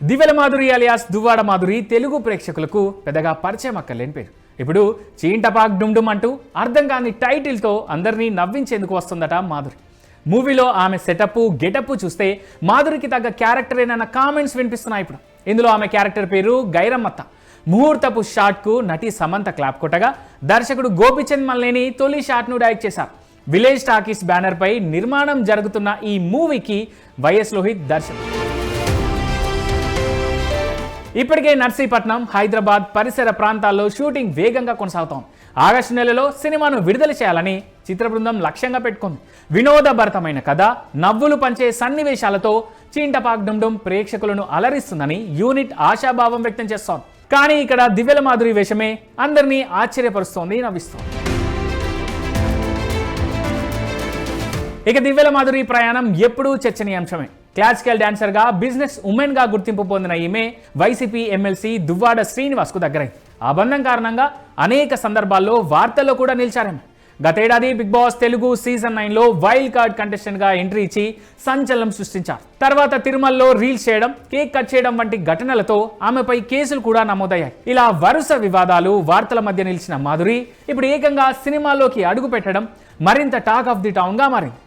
దివ్యల Madhuri alias Duvvada Madhuri Telugu ప్రేక్షకులకు పెద్దగా పరిచయం అక్కర్లేని పేరు. ఇప్పుడు చీంటపాక్ డుమ్ అంటూ అర్థం కాని టైటిల్తో అందరినీ నవ్వించేందుకు వస్తుందట మాధురి. మూవీలో ఆమె సెటప్ గెటప్ చూస్తే మాధురికి తగ్గ క్యారెక్టర్ ఏనన్న కామెంట్స్ వినిపిస్తున్నాయి. ఇప్పుడు ఇందులో ఆమె క్యారెక్టర్ పేరు గైరమ్మత్త. ముహూర్తపు షాట్కు నటి సమంత క్లాప్ కొట్టగా దర్శకుడు గోపిచంద్ మల్లేని తొలి షాట్ను డైరెక్ట్ చేశారు. విలేజ్ టాకీస్ బ్యానర్ పై నిర్మాణం జరుగుతున్న ఈ మూవీకి వైఎస్ లోహిత్ దర్శకుడు. ఇప్పటికే నర్సీపట్నం, హైదరాబాద్ పరిసర ప్రాంతాల్లో షూటింగ్ వేగంగా కొనసాగుతోంది. ఆగస్టు నెలలో సినిమాను విడుదల చేయాలని చిత్ర బృందం లక్ష్యంగా పెట్టుకుంది. వినోదభరితమైన కథ, నవ్వులు పంచే సన్నివేశాలతో చీంటపాక్ డుమ్ ప్రేక్షకులను అలరిస్తుందని యూనిట్ ఆశాభావం వ్యక్తం చేస్తోంది. కానీ ఇక్కడ దివ్యల మాధురి వేషమే అందరినీ ఆశ్చర్యపరుస్తోంది, నవ్విస్తోంది. ఇక దివ్యల మాధురి ప్రయాణం ఎప్పుడూ చర్చనీయాంశమే. క్లాసికల్ డాన్సర్గా, బిజినెస్ ఉమెన్గా గుర్తింపు పొందిన ఈమె వైసీపీ ఎమ్మెల్సీ దువ్వాడ శ్రీనివాస్కు దగ్గరైంది. ఆ బంధం కారణంగా అనేక సందర్భాల్లో వార్తల్లో కూడా నిలిచారామె. గతేడాది బిగ్ బాస్ తెలుగు సీజన్ 9లో వైల్డ్ కార్డ్ కంటెస్టెంట్గా ఎంట్రీ ఇచ్చి సంచలనం సృష్టించారు. తర్వాత తిరుమలలో రీల్స్ చేయడం, కేక్ కట్ చేయడం వంటి ఘటనలతో ఆమెపై కేసులు కూడా నమోదయ్యాయి. ఇలా వరుస వివాదాలు, వార్తల మధ్య నిలిచిన మాధురి ఇప్పుడు ఏకంగా సినిమాల్లోకి అడుగు పెట్టడం మరింత టాక్ ఆఫ్ ది టౌన్గా మారింది.